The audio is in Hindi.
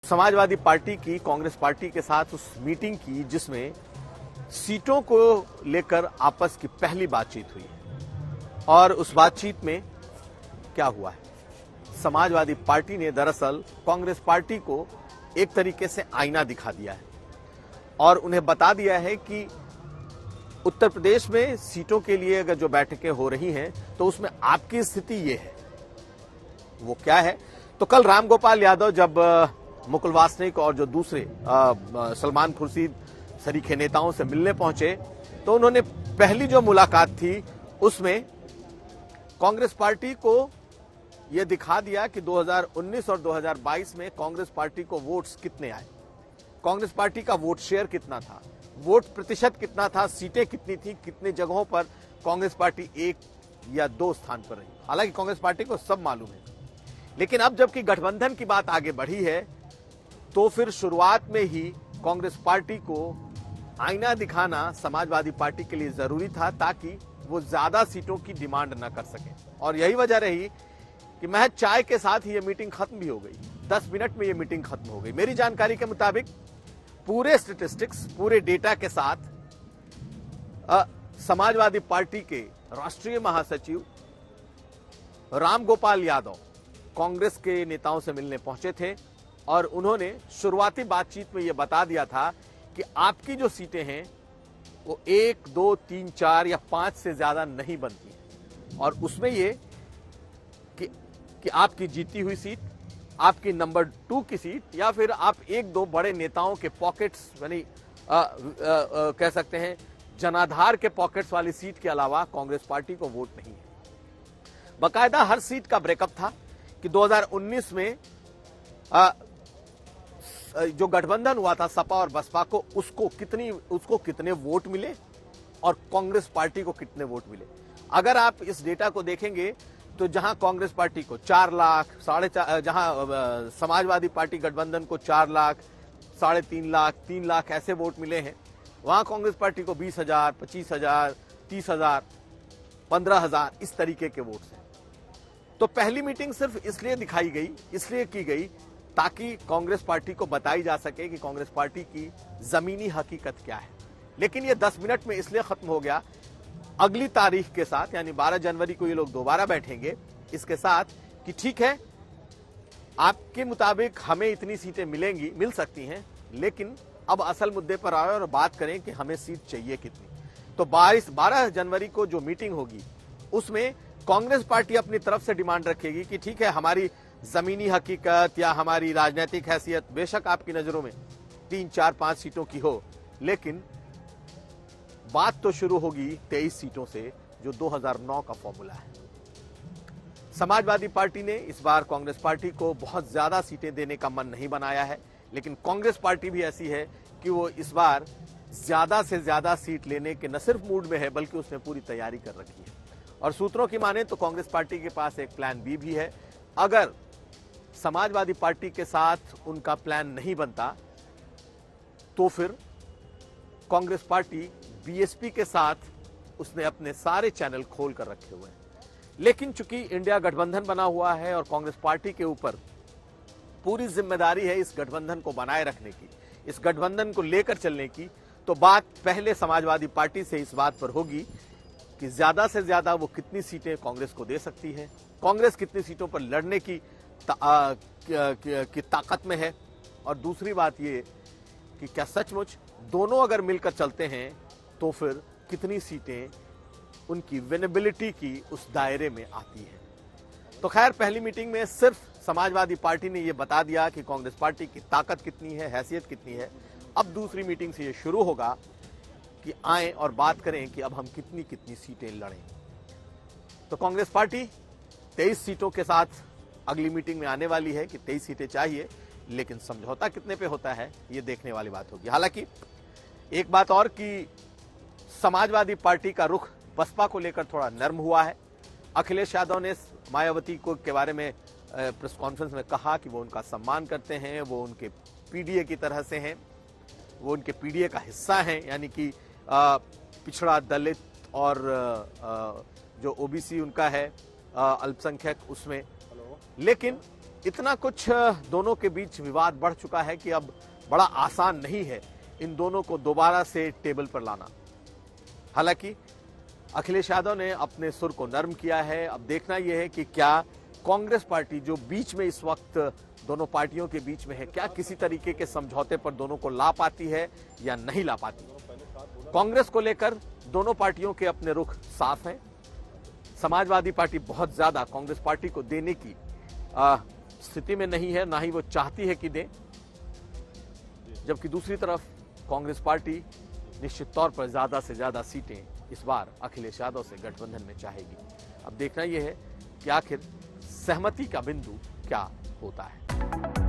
समाजवादी पार्टी की कांग्रेस पार्टी के साथ उस मीटिंग की जिसमें सीटों को लेकर आपस की पहली बातचीत हुई और उस बातचीत में क्या हुआ है। समाजवादी पार्टी ने दरअसल कांग्रेस पार्टी को एक तरीके से आईना दिखा दिया है और उन्हें बता दिया है कि उत्तर प्रदेश में सीटों के लिए अगर जो बैठकें हो रही हैं तो उसमें आपकी स्थिति ये है। वो क्या है? तो कल रामगोपाल यादव जब मुकुल वासनिक और जो दूसरे सलमान खुर्शीद सरीखे नेताओं से मिलने पहुंचे तो उन्होंने पहली जो मुलाकात थी उसमें कांग्रेस पार्टी को यह दिखा दिया कि 2019 और 2022 में कांग्रेस पार्टी को वोट्स कितने आए, कांग्रेस पार्टी का वोट शेयर कितना था, वोट प्रतिशत कितना था, सीटें कितनी थी, कितने जगहों पर कांग्रेस पार्टी एक या दो स्थान पर रही। हालांकि कांग्रेस पार्टी को सब मालूम है, लेकिन अब जबकि गठबंधन की बात आगे बढ़ी है तो फिर शुरुआत में ही कांग्रेस पार्टी को आईना दिखाना समाजवादी पार्टी के लिए जरूरी था ताकि वो ज्यादा सीटों की डिमांड न कर सके। और यही वजह रही कि महज चाय के साथ ही ये मीटिंग खत्म भी हो गई। 10 मिनट में ये मीटिंग खत्म हो गई। मेरी जानकारी के मुताबिक पूरे स्टैटिस्टिक्स, पूरे डेटा के साथ समाजवादी पार्टी के राष्ट्रीय महासचिव रामगोपाल यादव कांग्रेस के नेताओं से मिलने पहुंचे थे और उन्होंने शुरुआती बातचीत में यह बता दिया था कि आपकी जो सीटें हैं वो 1, 2, 3, 4 या 5 से ज्यादा नहीं बनती हैं। और उसमें ये कि आपकी जीती हुई सीट, आपकी नंबर 2 की सीट या फिर आप 1-2 बड़े नेताओं के पॉकेट्स यानी कह सकते हैं जनाधार के पॉकेट्स वाली सीट के अलावा कांग्रेस पार्टी को वोट नहीं है। बाकायदा हर सीट का ब्रेकअप था कि 2019 में जो गठबंधन हुआ था सपा और बसपा को उसको कितने वोट मिले और कांग्रेस पार्टी को कितने वोट मिले। अगर आप इस डेटा को देखेंगे तो जहां कांग्रेस पार्टी को 4 लाख, 4.5, जहां समाजवादी पार्टी गठबंधन को 4 लाख, 3.5 लाख, 3 लाख ऐसे वोट मिले हैं, वहां कांग्रेस पार्टी को 20,000, 25,000, 30,000, 15,000 इस तरीके के वोट्स हैं। तो पहली मीटिंग सिर्फ इसलिए की गई ताकि कांग्रेस पार्टी को बताई जा सके कि कांग्रेस पार्टी की जमीनी हकीकत क्या है। लेकिन ये 10 मिनट में इसलिए खत्म हो गया अगली तारीख के साथ, यानी 12 जनवरी को ये लोग दोबारा बैठेंगे इसके साथ कि ठीक है आपके मुताबिक हमें इतनी सीटें मिल सकती हैं, लेकिन अब असल मुद्दे पर आए और बात करें कि हमें सीट चाहिए कितनी। तो 12 जनवरी को जो मीटिंग होगी उसमें कांग्रेस पार्टी अपनी तरफ से डिमांड रखेगी कि ठीक है हमारी जमीनी हकीकत या हमारी राजनीतिक हैसियत बेशक आपकी नजरों में 3, 4, 5 सीटों की हो, लेकिन बात तो शुरू होगी 23 सीटों से जो 2009 का फॉर्मूला है। समाजवादी पार्टी ने इस बार कांग्रेस पार्टी को बहुत ज्यादा सीटें देने का मन नहीं बनाया है, लेकिन कांग्रेस पार्टी भी ऐसी है कि वो इस बार ज्यादा से ज्यादा सीट लेने के न सिर्फ मूड में है बल्कि उसने पूरी तैयारी कर रखी है। और सूत्रों की माने तो कांग्रेस पार्टी के पास एक प्लान बी भी है। अगर समाजवादी पार्टी के साथ उनका प्लान नहीं बनता तो फिर कांग्रेस पार्टी बीएसपी के साथ उसने अपने सारे चैनल खोल कर रखे हुए हैं। लेकिन चूंकि इंडिया गठबंधन बना हुआ है और कांग्रेस पार्टी के ऊपर पूरी जिम्मेदारी है इस गठबंधन को बनाए रखने की, इस गठबंधन को लेकर चलने की, तो बात पहले समाजवादी पार्टी से इस बात पर होगी कि ज्यादा से ज्यादा वो कितनी सीटें कांग्रेस को दे सकती है, कांग्रेस कितनी सीटों पर लड़ने की ताकत में है। और दूसरी बात ये कि क्या सचमुच दोनों अगर मिलकर चलते हैं तो फिर कितनी सीटें उनकी विनेबिलिटी की उस दायरे में आती है। तो खैर पहली मीटिंग में सिर्फ समाजवादी पार्टी ने यह बता दिया कि कांग्रेस पार्टी की ताकत कितनी है, हैसियत कितनी है। अब दूसरी मीटिंग से यह शुरू होगा कि आए और बात करें कि अब हम कितनी कितनी सीटें लड़ें। तो कांग्रेस पार्टी 23 सीटों के साथ अगली मीटिंग में आने वाली है कि 23 सीटें चाहिए, लेकिन समझौता कितने पे होता है ये देखने वाली बात होगी। हालांकि एक बात और कि समाजवादी पार्टी का रुख बसपा को लेकर थोड़ा नर्म हुआ है। अखिलेश यादव ने मायावती को के बारे में प्रेस कॉन्फ्रेंस में कहा कि वो उनका सम्मान करते हैं, वो उनके पीडीए की तरह से हैं, वो उनके पीडीए का हिस्सा हैं, यानी कि पिछड़ा, दलित और जो ओबीसी उनका है अल्पसंख्यक उसमें। लेकिन इतना कुछ दोनों के बीच विवाद बढ़ चुका है कि अब बड़ा आसान नहीं है इन दोनों को दोबारा से टेबल पर लाना। हालांकि अखिलेश यादव ने अपने सुर को नरम किया है। अब देखना यह है कि क्या कांग्रेस पार्टी जो बीच में इस वक्त दोनों पार्टियों के बीच में है, क्या किसी तरीके के समझौते पर दोनों को ला पाती है या नहीं ला पाती। कांग्रेस को लेकर दोनों पार्टियों के अपने रुख साफ हैं। समाजवादी पार्टी बहुत ज्यादा कांग्रेस पार्टी को देने की स्थिति में नहीं है, ना ही वो चाहती है कि दे, जबकि दूसरी तरफ कांग्रेस पार्टी निश्चित तौर पर ज्यादा से ज्यादा सीटें इस बार अखिलेश यादव से गठबंधन में चाहेगी। अब देखना यह है कि आखिर सहमति का बिंदु क्या होता है।